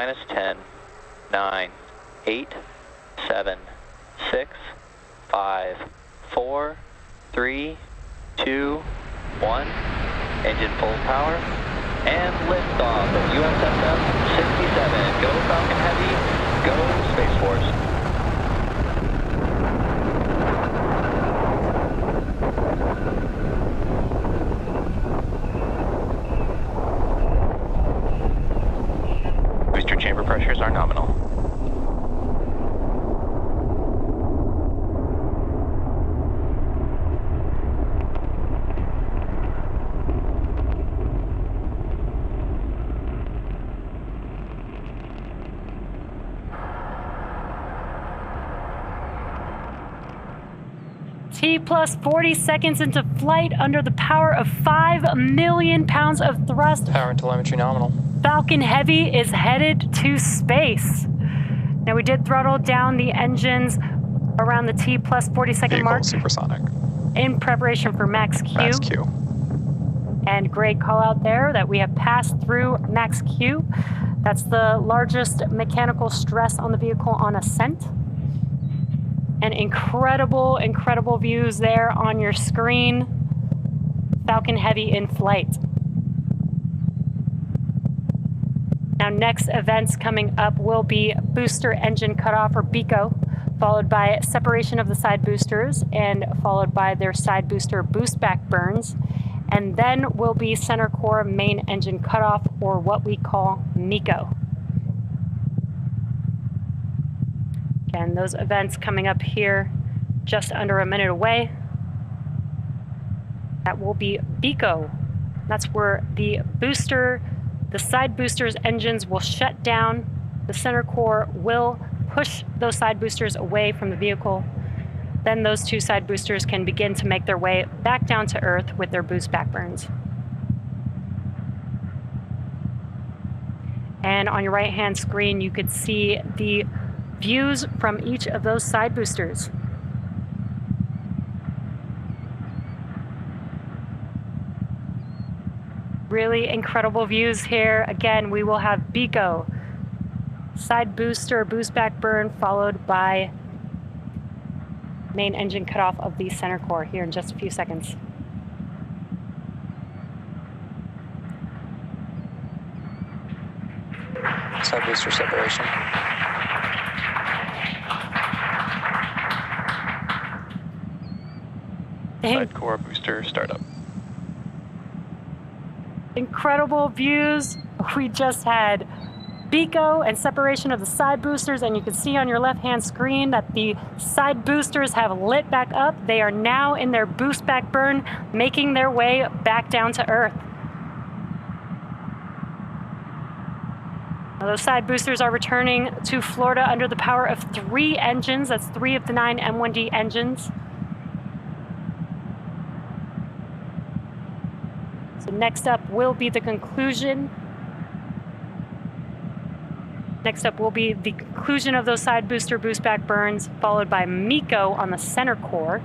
minus 10, 9, 8, 7, 6, 5, 4, 3, 2, 1. Engine full power. And liftoff of USSF-67. Go Falcon Heavy. Go Space Force. Booster chamber pressures are nominal. T plus 40 seconds into flight under the power of 5 million pounds of thrust. Power and telemetry nominal. Falcon Heavy is headed to space. Now we did throttle down the engines around the T plus 40 second Vehicle mark supersonic. in preparation for max Q. Max Q. And great call out there that we have passed through max Q. That's the largest mechanical stress on the vehicle on ascent. And incredible, incredible views there on your screen. Falcon Heavy in flight. Now next events coming up will be booster engine cutoff, or BECO, followed by separation of the side boosters and followed by their side booster boost back burns. And then will be center core main engine cutoff, or what we call MECO. Again, those events coming up here just under a minute away. That will be BECO. That's where the side boosters engines will shut down. The center core will push those side boosters away from the vehicle. Then those two side boosters can begin to make their way back down to Earth with their boost back burns. And on your right-hand screen, you could see the views from each of those side boosters. Really incredible views here. Again, we will have BECO, side booster, boost back burn, followed by main engine cutoff of the center core here in just a few seconds. Side booster separation. Side core booster startup. Incredible views. We just had BECO and separation of the side boosters, and you can see on your left-hand screen that the side boosters have lit back up. They are now in their boost back burn, making their way back down to Earth. Now, those side boosters are returning to Florida under the power of 3 engines. That's 3 of the 9 M1D engines. So next up will be the conclusion. Next up will be the conclusion of those side booster boost back burns, followed by MECO on the center core,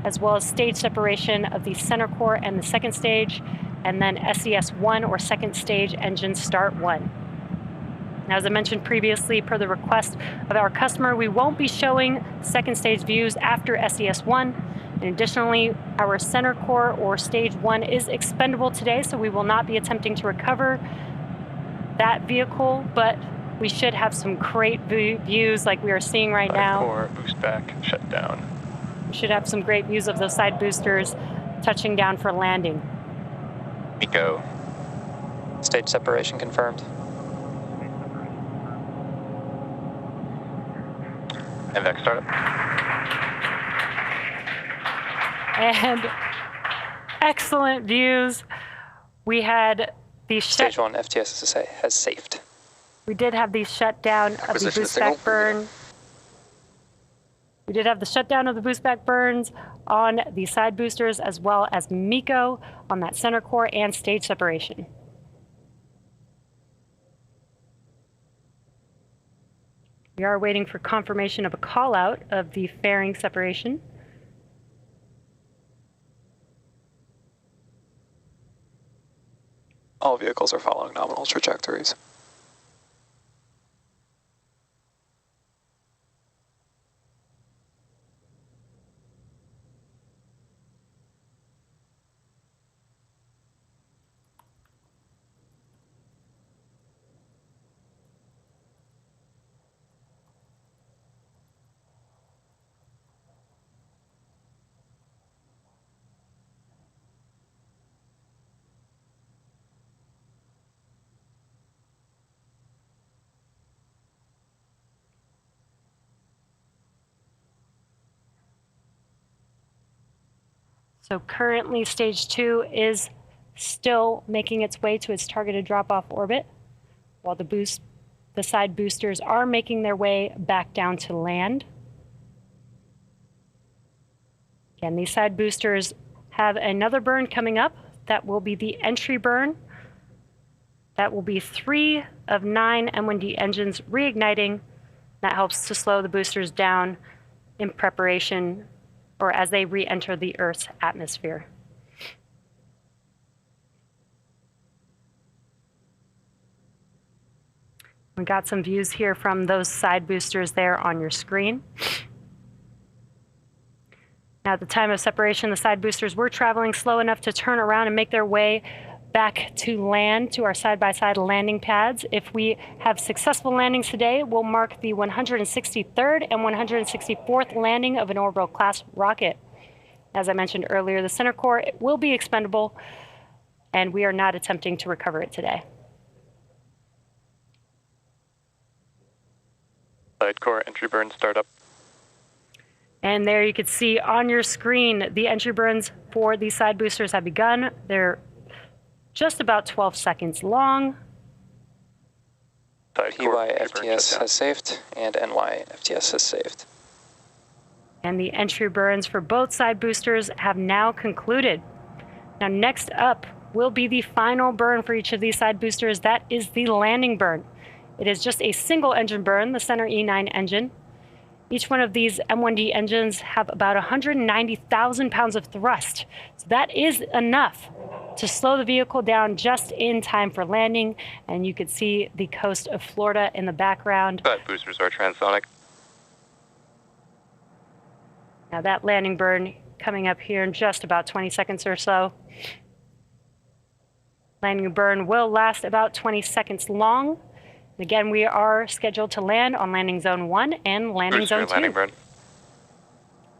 as well as stage separation of the center core and the second stage, and then SES-1, or second stage engine start 1. Now, as I mentioned previously, per the request of our customer, we won't be showing second stage views after SES-1. And additionally, our center core, or stage 1, is expendable today, so we will not be attempting to recover that vehicle, but we should have some great views like we are seeing right now. Core, boost back, shut down. We should have some great views of those side boosters touching down for landing. MECO. Stage separation confirmed. MVAC startup. And excellent views. We had the Stage 1 FTSSA has safed. We did have the shutdown of the boost back burn. We did have the shutdown of the boost back burns on the side boosters, as well as MECO on that center core and stage separation. We are waiting for confirmation of a call out of the fairing separation. All vehicles are following nominal trajectories. So currently stage 2 is still making its way to its targeted drop-off orbit, while the side boosters are making their way back down to land. Again, these side boosters have another burn coming up. That will be the entry burn. That will be 3 of 9 M1D engines reigniting. That helps to slow the boosters down in preparation or as they re-enter the Earth's atmosphere. We got some views here from those side boosters there on your screen. Now, at the time of separation, the side boosters were traveling slow enough to turn around and make their way back to land, to our side-by-side landing pads. If we have successful landings today, we'll mark the 163rd and 164th landing of an orbital-class rocket. As I mentioned earlier, the center core will be expendable, and we are not attempting to recover it today. Side core entry burn startup. And there you can see on your screen, the entry burns for these side boosters have begun. They're just about 12 seconds long. PY FTS has saved, and NY FTS has saved. And the entry burns for both side boosters have now concluded. Now, next up will be the final burn for each of these side boosters. That is the landing burn. It is just a single engine burn, the center E9 engine. Each one of these M1D engines have about 190,000 pounds of thrust. So that is enough to slow the vehicle down just in time for landing. And you could see the coast of Florida in the background. Side boosters are transonic. Now that landing burn coming up here in just about 20 seconds or so. Landing burn will last about 20 seconds long. Again, we are scheduled to land on landing zone 1 and landing zone 2. Landing burn.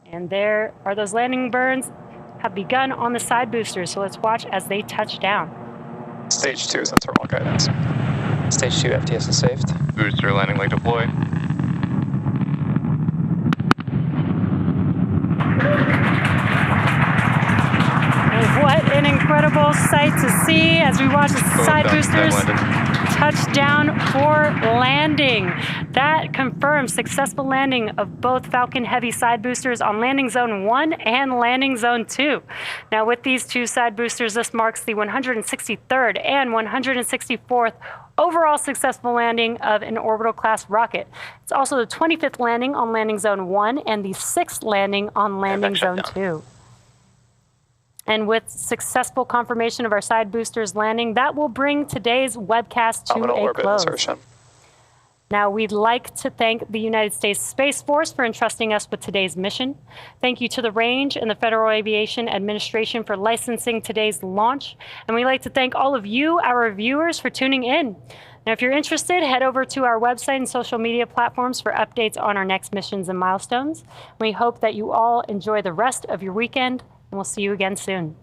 And there are those landing burns have begun on the side boosters. So let's watch as they touch down. Stage 2 is on thermal guidance. Stage 2 FTS is saved. Booster landing leg deployed. And what an incredible sight to see as we watch the side boosters touch down for landing. That confirms successful landing of both Falcon Heavy side boosters on landing zone 1 and landing zone 2. Now, with these two side boosters, this marks the 163rd and 164th overall successful landing of an orbital class rocket. It's also the 25th landing on landing zone 1 and the 6th landing on landing zone 2. And with successful confirmation of our side boosters landing, that will bring today's webcast to a close. Insertion. Now, we'd like to thank the United States Space Force for entrusting us with today's mission. Thank you to the Range and the Federal Aviation Administration for licensing today's launch. And we'd like to thank all of you, our viewers, for tuning in. Now, if you're interested, head over to our website and social media platforms for updates on our next missions and milestones. We hope that you all enjoy the rest of your weekend, and we'll see you again soon.